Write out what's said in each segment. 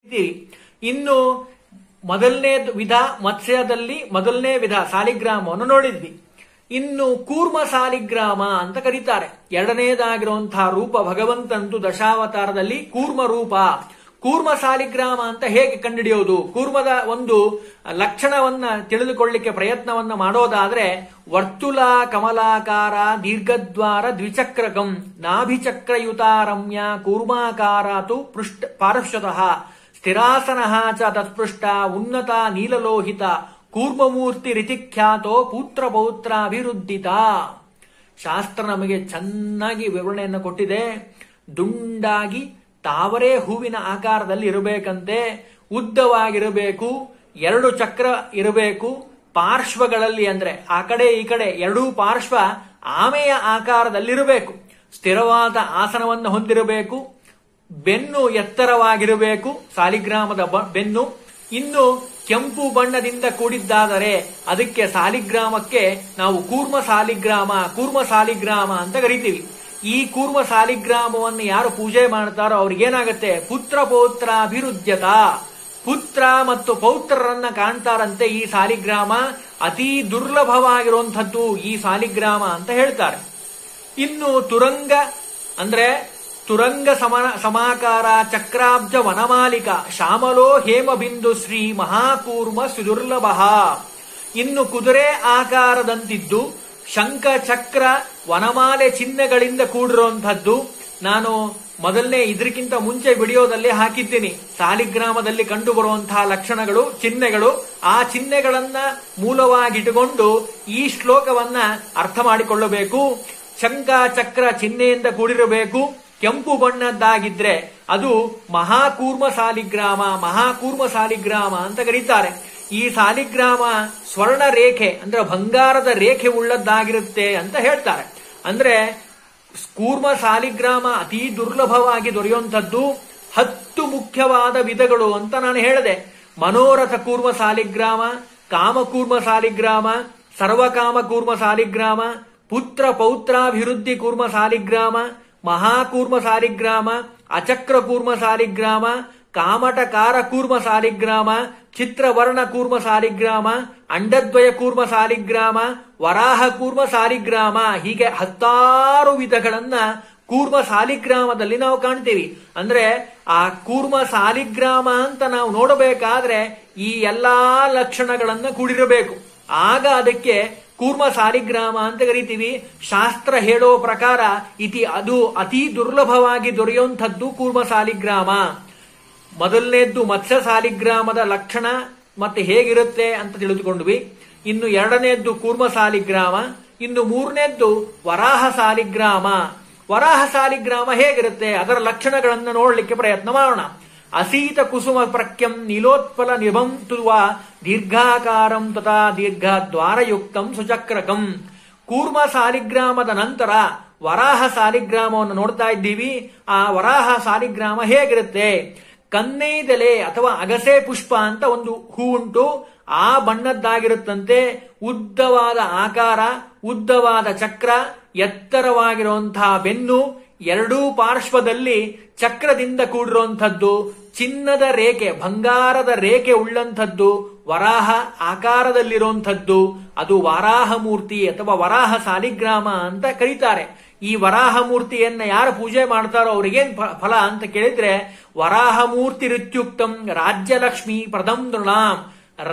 ಇದ್ದೀವಿ. ಇನ್ನು ಮೊದಲನೇ ವಿಧ ಮತ್ಸ್ಯದಲ್ಲಿ ಮೊದಲನೇ ವಿಧ ಸಾಲಿಗ್ರಾಮವನ್ನು ನೋಡಿದ್ವಿ. ಇನ್ನು ಕೂರ್ಮ ಸಾಲಿಗ್ರಾಮ ಅಂತ ಕರೀತಾರೆ. ಎರಡನೇದಾಗಿರುವಂತಹ ರೂಪ ಭಗವಂತಂದು ದಶಾವತಾರದಲ್ಲಿ ಕೂರ್ಮ ರೂಪ. ಕೂರ್ಮ ಸಾಲಿಗ್ರಾಮ ಅಂತ ಹೇಗೆ ಕಂಡುಹಿಡಿಯೋದು? ಕೂರ್ಮದ ಒಂದು ಲಕ್ಷಣವನ್ನ ತಿಳಿದುಕೊಳ್ಳಿಕ್ಕೆ ಪ್ರಯತ್ನವನ್ನ ಮಾಡೋದಾದ್ರೆ, ವರ್ತುಲ ಕಮಲಾಕಾರ ದೀರ್ಘದ್ವಾರ ದ್ವಿಚಕ್ರಕಂ ನಾಭಿಚಕ್ರಯುತಾರಮ್ಯ ಕೂರ್ಮಾಕಾರಾತು ಪಾರ್ಶ್ವತಃ ಸ್ಥಿರಾಸನ ಚ ತತ್ಪೃಷ್ಟ ಉನ್ನತ ನೀಲಲೋಹಿತ ಕೂರ್ಮಮೂರ್ತಿ ರಿತಿಖ್ಯಾತೋ ಪುತ್ರ ಪೌತ್ರಾಭಿವೃದ್ಧಿತ. ಶಾಸ್ತ್ರ ನಮಗೆ ಚೆನ್ನಾಗಿ ವಿವರಣೆಯನ್ನು ಕೊಟ್ಟಿದೆ. ದುಂಡಾಗಿ ತಾವರೆ ಹೂವಿನ ಆಕಾರದಲ್ಲಿ ಇರಬೇಕಂತೆ, ಉದ್ದವಾಗಿರಬೇಕು, 2 ಚಕ್ರ ಇರಬೇಕು, ಪಾರ್ಶ್ವಗಳಲ್ಲಿ ಅಂದ್ರೆ ಆ ಕಡೆ ಈ ಕಡೆ 2 ಪಾರ್ಶ್ವ ಆಮೆಯ ಆಕಾರದಲ್ಲಿರಬೇಕು, ಸ್ಥಿರವಾದ ಆಸನವನ್ನು ಹೊಂದಿರಬೇಕು, ಬೆನ್ನು ಎತ್ತರವಾಗಿರಬೇಕು, ಸಾಲಿಗ್ರಾಮದ ಬೆನ್ನು. ಇನ್ನು ಕೆಂಪು ಬಣ್ಣದಿಂದ ಕೂಡಿದ್ದಾದರೆ ಅದಕ್ಕೆ ಸಾಲಿಗ್ರಾಮಕ್ಕೆ ನಾವು ಕೂರ್ಮ ಸಾಲಿಗ್ರಾಮ ಅಂತ ಕರಿತೀವಿ. ಈ ಕೂರ್ಮ ಸಾಲಿಗ್ರಾಮವನ್ನು ಯಾರು ಪೂಜೆ ಮಾಡ್ತಾರೋ ಅವ್ರಿಗೇನಾಗತ್ತೆ? ಪುತ್ರ ಪೌತ್ರಾಭಿವೃದ್ಧತ, ಪುತ್ರ ಮತ್ತು ಪೌತ್ರರನ್ನ ಕಾಣ್ತಾರಂತೆ. ಈ ಸಾಲಿಗ್ರಾಮ ಅತಿ ದುರ್ಲಭವಾಗಿರುವಂಥದ್ದು ಈ ಸಾಲಿಗ್ರಾಮ ಅಂತ ಹೇಳ್ತಾರೆ. ಇನ್ನು ತುರಂಗ ಅಂದ್ರೆ ತುರಂಗ ಸಮಾಕಾರ ಚಕ್ರಾಬ್ಜ ವನಮಾಲಿಕ ಶ್ಯಾಮಲೋ ಹೇಮಬಿಂದು ಶ್ರೀ ಮಹಾಕೂರ್ಮ ಸುದುರ್ಲಭ. ಇನ್ನು ಕುದುರೆ ಆಕಾರದಂತಿದ್ದು ಶಂಖ ಚಕ್ರ ವನಮಾಲೆ ಚಿಹ್ನೆಗಳಿಂದ ಕೂಡಿರುವಂತಹದ್ದು. ನಾನು ಮೊದಲನೇ ಇದಕ್ಕಿಂತ ಮುಂಚೆ ವಿಡಿಯೋದಲ್ಲಿ ಹಾಕಿದ್ದೀನಿ ಸಾಲಿಗ್ರಾಮದಲ್ಲಿ ಕಂಡು ಬರುವಂತಹ ಲಕ್ಷಣಗಳು, ಚಿಹ್ನೆಗಳು. ಆ ಚಿಹ್ನೆಗಳನ್ನ ಮೂಲವಾಗಿಟ್ಟುಕೊಂಡು ಈ ಶ್ಲೋಕವನ್ನ ಅರ್ಥ ಮಾಡಿಕೊಳ್ಳಬೇಕು. ಶಂಖ ಚಕ್ರ ಚಿಹ್ನೆಯಿಂದ ಕೂಡಿರಬೇಕು, ಕೆಂಪು ಬಣ್ಣದ್ದಾಗಿದ್ರೆ ಅದು ಮಹಾಕೂರ್ಮ ಸಾಲಿಗ್ರಾಮ ಅಂತ ಕರೀತಾರೆ. ಈ ಸಾಲಿಗ್ರಾಮ ಸ್ವರ್ಣ ರೇಖೆ ಅಂದ್ರೆ ಬಂಗಾರದ ರೇಖೆ ಉಳ್ಳದ್ದಾಗಿರುತ್ತೆ ಅಂತ ಹೇಳ್ತಾರೆ. ಅಂದ್ರೆ ಕೂರ್ಮ ಸಾಲಿಗ್ರಾಮ ಅತಿ ದುರ್ಲಭವಾಗಿ ದೊರೆಯುವಂಥದ್ದು. 10 ಮುಖ್ಯವಾದ ವಿಧಗಳು ಅಂತ ನಾನು ಹೇಳಿದೆ. ಮನೋರಥ ಕೂರ್ಮ ಸಾಲಿಗ್ರಾಮ, ಕಾಮಕೂರ್ಮ ಸಾಲಿಗ್ರಾಮ, ಸರ್ವಕಾಮ ಕೂರ್ಮ ಸಾಲಿಗ್ರಾಮ, ಪುತ್ರ ಪೌತ್ರಾಭಿವೃದ್ಧಿ ಕೂರ್ಮ ಸಾಲಿಗ್ರಾಮ, ಮಹಾಕೂರ್ಮ ಸಾಲಿಗ್ರಾಮ, ಅಚಕ್ರ ಕೂರ್ಮ ಸಾಲಿಗ್ರಾಮ, ಕಾಮಟಕಾರ ಕೂರ್ಮ ಸಾಲಿಗ್ರಾಮ, ಚಿತ್ರವರ್ಣ ಕೂರ್ಮ ಸಾಲಿಗ್ರಾಮ, ಅಂಡದ್ವಯ ಕೂರ್ಮ ಸಾಲಿಗ್ರಾಮ, ವರಾಹ ಕೂರ್ಮ ಸಾಲಿಗ್ರಾಮ. ಹೀಗೆ 10 ವಿಧಗಳನ್ನ ಕೂರ್ಮ ಸಾಲಿಗ್ರಾಮದಲ್ಲಿ ನಾವು ಕಾಣ್ತೀವಿ. ಅಂದ್ರೆ ಆ ಕೂರ್ಮ ಸಾಲಿಗ್ರಾಮ ಅಂತ ನಾವು ನೋಡಬೇಕಾದ್ರೆ ಈ ಎಲ್ಲಾ ಲಕ್ಷಣಗಳನ್ನ ಕೂಡಿರಬೇಕು. ಆಗ ಅದಕ್ಕೆ ಕೂರ್ಮ ಸಾಲಿಗ್ರಾಮ ಅಂತ ಕರಿತೀವಿ. ಶಾಸ್ತ್ರ ಹೇಳೋ ಪ್ರಕಾರ ಅದು ಅತಿ ದುರ್ಲಭವಾಗಿ ದೊರೆಯುವಂಥದ್ದು ಕೂರ್ಮ ಸಾಲಿಗ್ರಾಮ. ಮೊದಲನೇದ್ದು ಮತ್ಸ್ಯ ಸಾಲಿಗ್ರಾಮದ ಲಕ್ಷಣ ಮತ್ತೆ ಹೇಗಿರುತ್ತೆ ಅಂತ ತಿಳಿದುಕೊಂಡ್ವಿ. ಇನ್ನು ಎರಡನೇದ್ದು ಕೂರ್ಮ ಸಾಲಿಗ್ರಾಮ. ಇನ್ನು ಮೂರನೇದ್ದು ವರಾಹ ಸಾಲಿಗ್ರಾಮ. ವರಾಹ ಸಾಲಿಗ್ರಾಮ ಹೇಗಿರುತ್ತೆ ಅದರ ಲಕ್ಷಣಗಳನ್ನು ನೋಡಲಿಕ್ಕೆ ಪ್ರಯತ್ನ ಮಾಡೋಣ. ಅಸೀತ ಕುಸುಮ ಪ್ರಖ್ಯಂ ನೀಲೋತ್ಪಲ ನಿಭಂ ತುವ ದೀರ್ಘಾಕಾರಂ ತಥಾ ದೀರ್ಘದ್ವಾರಯುಕ್ತಂ ಸುಚಕ್ರಕಂ. ಕೂರ್ಮ ಸಾಲಿಗ್ರಾಮದ ನಂತರ ವರಾಹ ಸಾಲಿಗ್ರಾಮವನ್ನು ನೋಡ್ತಾ ಇದ್ದೀವಿ. ಆ ವರಾಹ ಸಾಲಿಗ್ರಾಮ ಹೇಗಿರುತ್ತೆ? ಕನ್ನೈದೆಲೆ ಅಥವಾ ಅಗಸೆ ಪುಷ್ಪ ಅಂತ ಒಂದು ಹೂ ಉಂಟು, ಆ ಬಣ್ಣದ್ದಾಗಿರುತ್ತಂತೆ. ಉದ್ದವಾದ ಆಕಾರ, ಉದ್ದವಾದ ಚಕ್ರ, ಎತ್ತರವಾಗಿರುವಂತಹ ಬೆನ್ನು, 2 ಪಾರ್ಶ್ವದಲ್ಲಿ ಚಕ್ರದಿಂದ ಕೂಡಿರುವಂಥದ್ದು, ಚಿನ್ನದ ರೇಖೆ ಬಂಗಾರದ ರೇಖೆ ಉಳ್ಳಂಥದ್ದು, ವರಾಹ ಆಕಾರದಲ್ಲಿರುವಂಥದ್ದು. ಅದು ವರಾಹ ಮೂರ್ತಿ ಅಥವಾ ವರಾಹ ಸಾಲಿಗ್ರಾಮ ಅಂತ ಕರೀತಾರೆ. ಈ ವರಾಹ ಮೂರ್ತಿಯನ್ನ ಯಾರು ಪೂಜೆ ಮಾಡ್ತಾರೋ ಅವ್ರಿಗೇನ್ ಫಲ ಅಂತ ಕೇಳಿದ್ರೆ, ವರಾಹ ಮೂರ್ತಿ ರಿತ್ಯುಕ್ತಂ ರಾಜ್ಯಲಕ್ಷ್ಮಿ ಪ್ರದಂ ನೃಣಾಂ.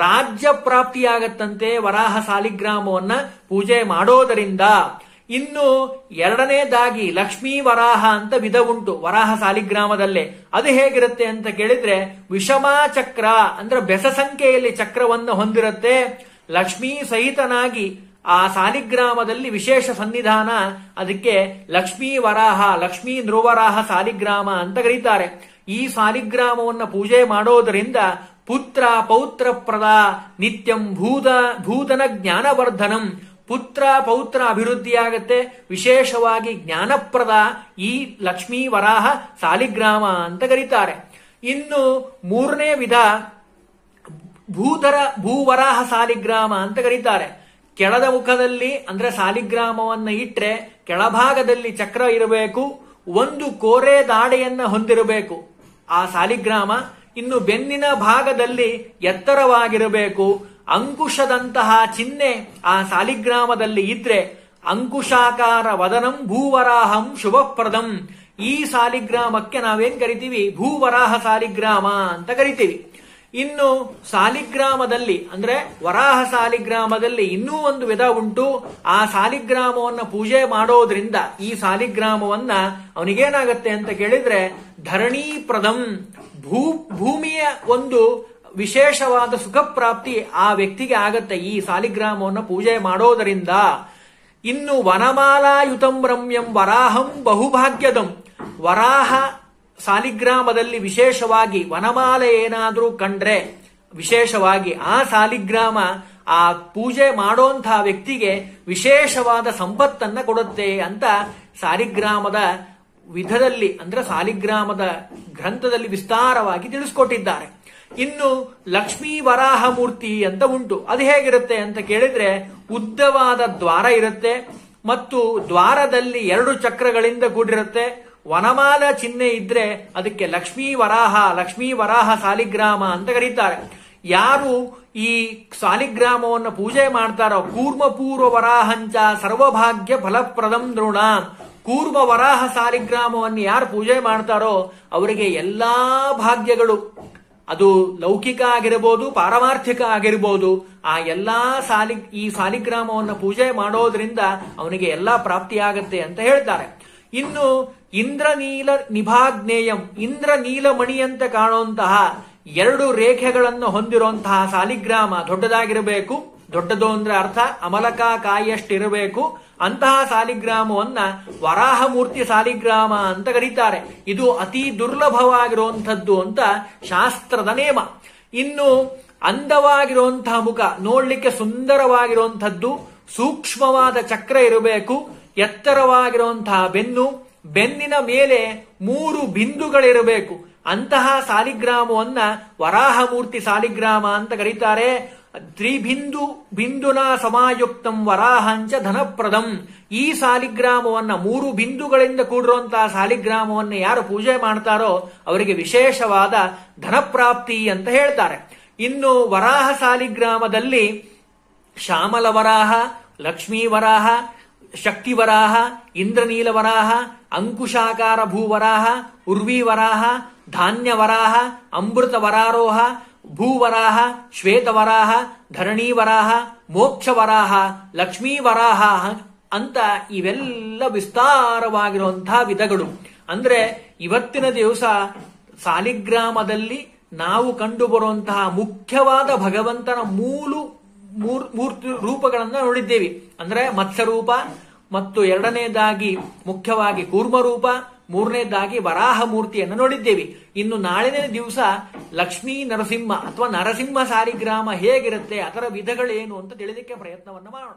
ರಾಜ್ಯ ಪ್ರಾಪ್ತಿಯಾಗತ್ತಂತೆ ವರಾಹ ಸಾಲಿಗ್ರಾಮವನ್ನ ಪೂಜೆ ಮಾಡೋದರಿಂದ. ಇನ್ನು ಎರಡನೇದಾಗಿ ಲಕ್ಷ್ಮೀ ವರಾಹ ಅಂತ ವಿಧ ಉಂಟು ವರಾಹ ಸಾಲಿಗ್ರಾಮದಲ್ಲೇ. ಅದು ಹೇಗಿರುತ್ತೆ ಅಂತ ಕೇಳಿದ್ರೆ, ವಿಷಮಾ ಚಕ್ರ ಅಂದ್ರೆ ಬೆಸ ಸಂಖ್ಯೆಯಲ್ಲಿ ಚಕ್ರವನ್ನು ಹೊಂದಿರುತ್ತೆ. ಲಕ್ಷ್ಮೀ ಸಹಿತನಾಗಿ ಆ ಸಾಲಿಗ್ರಾಮದಲ್ಲಿ ವಿಶೇಷ ಸನ್ನಿಧಾನ. ಅದಕ್ಕೆ ಲಕ್ಷ್ಮೀ ವರಾಹ, ಲಕ್ಷ್ಮೀ ನೃವರಾಹ ಸಾಲಿಗ್ರಾಮ ಅಂತ ಕರೀತಾರೆ. ಈ ಸಾಲಿಗ್ರಾಮವನ್ನು ಪೂಜೆ ಮಾಡೋದರಿಂದ ಪುತ್ರ ಪೌತ್ರ ಪ್ರದ ನಿತ್ಯಂ ಭೂತನ ಜ್ಞಾನವರ್ಧನಂ. ಪುತ್ರ ಪೌತ್ರ ಅಭಿವೃದ್ಧಿಯಾಗತ್ತೆ. ವಿಶೇಷವಾಗಿ ಜ್ಞಾನಪ್ರದ ಈ ಲಕ್ಷ್ಮೀ ವರಾಹ ಸಾಲಿಗ್ರಾಮ ಅಂತ ಕರೀತಾರೆ. ಇನ್ನು ಮೂರನೇ ವಿಧ ಭೂವರಾಹ ಸಾಲಿಗ್ರಾಮ ಅಂತ ಕರೀತಾರೆ. ಕೆಳದ ಮುಖದಲ್ಲಿ ಅಂದ್ರೆ ಸಾಲಿಗ್ರಾಮವನ್ನ ಇಟ್ರೆ ಕೆಳಭಾಗದಲ್ಲಿ ಚಕ್ರ ಇರಬೇಕು, ಒಂದು ಕೋರೆ ದಾಡೆಯನ್ನ ಹೊಂದಿರಬೇಕು ಆ ಸಾಲಿಗ್ರಾಮ. ಇನ್ನು ಬೆನ್ನಿನ ಭಾಗದಲ್ಲಿ ಎತ್ತರವಾಗಿರಬೇಕು. ಅಂಕುಶದಂತಹ ಚಿಹ್ನೆ ಆ ಸಾಲಿಗ್ರಾಮದಲ್ಲಿ ಇದ್ರೆ ಅಂಕುಶಾಕಾರ ವದನಂ ಭೂವರಾಹಂ ಶುಭಪ್ರದಂ. ಈ ಸಾಲಿಗ್ರಾಮಕ್ಕೆ ನಾವೇನ್ ಕರಿತೀವಿ? ಭೂವರಾಹ ಸಾಲಿಗ್ರಾಮ ಅಂತ ಕರಿತೀವಿ. ಇನ್ನು ಸಾಲಿಗ್ರಾಮದಲ್ಲಿ ಅಂದ್ರೆ ವರಾಹ ಸಾಲಿಗ್ರಾಮದಲ್ಲಿ ಇನ್ನೂ ಒಂದು ವಿಧ ಉಂಟು. ಆ ಸಾಲಿಗ್ರಾಮವನ್ನ ಪೂಜೆ ಮಾಡೋದ್ರಿಂದ ಈ ಸಾಲಿಗ್ರಾಮವನ್ನ ಅವನಿಗೇನಾಗತ್ತೆ ಅಂತ ಕೇಳಿದ್ರೆ ಧರಣೀಪ್ರದಂ, ಭೂಮಿಯ ಒಂದು ವಿಶೇಷವಾದ ಸುಖ ಪ್ರಾಪ್ತಿ ಆ ವ್ಯಕ್ತಿಗೆ ಆಗತ್ತೆ ಈ ಸಾಲಿಗ್ರಾಮವನ್ನು ಪೂಜೆ ಮಾಡೋದರಿಂದ. ಇನ್ನು ವನಮಾಲಾಯುತಂ ರಮ್ಯಂ ವರಾಹಂ ಬಹುಭಾಗ್ಯದಂ. ವರಾಹ ಸಾಲಿಗ್ರಾಮದಲ್ಲಿ ವಿಶೇಷವಾಗಿ ವನಮಾಲೆ ಏನಾದ್ರೂ ಕಂಡ್ರೆ ವಿಶೇಷವಾಗಿ ಆ ಸಾಲಿಗ್ರಾಮ ಆ ಪೂಜೆ ಮಾಡೋಂತಹ ವ್ಯಕ್ತಿಗೆ ವಿಶೇಷವಾದ ಸಂಪತ್ತನ್ನ ಕೊಡುತ್ತೆ ಅಂತ ಸಾಲಿಗ್ರಾಮದ ವಿಧದಲ್ಲಿ ಅಂದ್ರೆ ಸಾಲಿಗ್ರಾಮದ ಗ್ರಂಥದಲ್ಲಿ ವಿಸ್ತಾರವಾಗಿ ತಿಳಿಸ್ಕೊಟ್ಟಿದ್ದಾರೆ. ಇನ್ನು ಲಕ್ಷ್ಮೀ ವರಾಹ ಮೂರ್ತಿ ಅಂತ ಉಂಟು. ಅದು ಹೇಗಿರುತ್ತೆ ಅಂತ ಕೇಳಿದ್ರೆ ಉದ್ದವಾದ ದ್ವಾರ ಇರುತ್ತೆ ಮತ್ತು ದ್ವಾರದಲ್ಲಿ 2 ಚಕ್ರಗಳಿಂದ ಕೂಡಿರುತ್ತೆ. ವನಮಾಲ ಚಿಹ್ನೆ ಇದ್ರೆ ಅದಕ್ಕೆ ಲಕ್ಷ್ಮೀ ವರಾಹ ಸಾಲಿಗ್ರಾಮ ಅಂತ ಕರೀತಾರೆ. ಯಾರು ಈ ಸಾಲಿಗ್ರಾಮವನ್ನು ಪೂಜೆ ಮಾಡ್ತಾರೋ ಕೂರ್ಮ ಪೂರ್ವ ವರಾಹಂಚ ಸರ್ವಭಾಗ್ಯ ಫಲಪ್ರದಂ ನೃಣ. ಕೂರ್ಮ ವರಾಹ ಸಾಲಿಗ್ರಾಮವನ್ನು ಯಾರು ಪೂಜೆ ಮಾಡ್ತಾರೋ ಅವರಿಗೆ ಎಲ್ಲಾ ಭಾಗ್ಯಗಳು, ಅದು ಲೌಕಿಕ ಆಗಿರಬಹುದು ಪಾರಮಾರ್ಥಿಕ ಆಗಿರಬಹುದು, ಆ ಎಲ್ಲಾ ಈ ಸಾಲಿಗ್ರಾಮವನ್ನು ಪೂಜೆ ಮಾಡೋದ್ರಿಂದ ಅವನಿಗೆ ಎಲ್ಲಾ ಪ್ರಾಪ್ತಿಯಾಗತ್ತೆ ಅಂತ ಹೇಳ್ತಾರೆ. ಇನ್ನು ಇಂದ್ರನೀಲ ನಿಭಾಗ್ನೇಯಂ, ಇಂದ್ರನೀಲಮಣಿ ಅಂತ ಕಾಣುವಂತಹ 2 ರೇಖೆಗಳನ್ನು ಹೊಂದಿರುವಂತಹ ಸಾಲಿಗ್ರಾಮ ದೊಡ್ಡದಾಗಿರಬೇಕು. ದೊಡ್ಡದು ಅಂದ್ರೆ ಅರ್ಥ ಅಮಲಕಾಯಿಯಷ್ಟಿರಬೇಕು. ಅಂತಹ ಸಾಲಿಗ್ರಾಮವನ್ನ ವರಾಹಮೂರ್ತಿ ಸಾಲಿಗ್ರಾಮ ಅಂತ ಕರೀತಾರೆ. ಇದು ಅತಿ ದುರ್ಲಭವಾಗಿರುವಂಥದ್ದು ಅಂತ ಶಾಸ್ತ್ರದ ನೇಮ. ಇನ್ನು ಅಂದವಾಗಿರುವಂತಹ ಮುಖ, ನೋಡ್ಲಿಕ್ಕೆ ಸುಂದರವಾಗಿರುವಂಥದ್ದು, ಸೂಕ್ಷ್ಮವಾದ ಚಕ್ರ ಇರಬೇಕು, ಎತ್ತರವಾಗಿರುವಂತಹ ಬೆನ್ನು, ಬೆನ್ನಿನ ಮೇಲೆ 3 ಬಿಂದುಗಳಿರಬೇಕು. ಅಂತಹ ಸಾಲಿಗ್ರಾಮವನ್ನ ವರಾಹಮೂರ್ತಿ ಸಾಲಿಗ್ರಾಮ ಅಂತ ಕರೀತಾರೆ. ಬಿಂದುನ ಸಮಾಯುಕ್ತಂ ವರಾಹಂಚ ಧನಪ್ರದಂ. ಈ ಸಾಲಿಗ್ರಾಮವನ್ನ 3 ಬಿಂದುಗಳಿಂದ ಕೂಡಿರುವಂತಹ ಸಾಲಿಗ್ರಾಮವನ್ನ ಯಾರು ಪೂಜೆ ಮಾಡ್ತಾರೋ ಅವರಿಗೆ ವಿಶೇಷವಾದ ಧನಪ್ರಾಪ್ತಿ ಅಂತ ಹೇಳ್ತಾರೆ. ಇನ್ನು ವರಾಹ ಸಾಲಿಗ್ರಾಮದಲ್ಲಿ ಶ್ಯಾಮಲ ವರಾಹ, ಲಕ್ಷ್ಮೀ ವರಾಹ, ಶಕ್ತಿ ವರಾಹ, ಇಂದ್ರನೀಲ ವರಾಹ, ಅಂಕುಶಾಕಾರ ಭೂವರಾಹ, ಉರ್ವಿ ವರಾಹ, ಧಾನ್ಯ ವರಾಹ, ಅಮೃತ ವರಾರೋಹ, ಭೂವರಾಹ, ಶ್ವೇತವರಾಹ, ಧರಣೀ ವರಾಹ, ಮೋಕ್ಷ ವರಾಹ, ಲಕ್ಷ್ಮೀ ವರಾಹ ಅಂತ ಇವೆಲ್ಲ ವಿಸ್ತಾರವಾಗಿರುವಂತಹ ವಿಧಗಳು. ಅಂದ್ರೆ ಇವತ್ತಿನ ದಿವಸ ಸಾಲಿಗ್ರಾಮದಲ್ಲಿ ನಾವು ಕಂಡು ಬರುವಂತಹ ಮುಖ್ಯವಾದ ಭಗವಂತನ ಮೂರ್ತಿ ರೂಪಗಳನ್ನ ನೋಡಿದ್ದೇವೆ. ಅಂದ್ರೆ ಮತ್ಸ್ಯರೂಪ ಮತ್ತು 2ನೇದಾಗಿ ಮುಖ್ಯವಾಗಿ ಕೂರ್ಮರೂಪ, 3ನೇದಾಗಿ ವರಾಹ ಮೂರ್ತಿಯನ್ನು ನೋಡಿದ್ದೇವೆ. ಇನ್ನು ನಾಳಿನ ದಿವಸ ಲಕ್ಷ್ಮೀ ನರಸಿಂಹ ಅಥವಾ ನರಸಿಂಹ ಸಾಲಿಗ್ರಾಮ ಹೇಗಿರುತ್ತೆ, ಅದರ ವಿಧಗಳೇನು ಅಂತ ತಿಳಿಲಿಕ್ಕೆ ಪ್ರಯತ್ನವನ್ನ ಮಾಡೋಣ.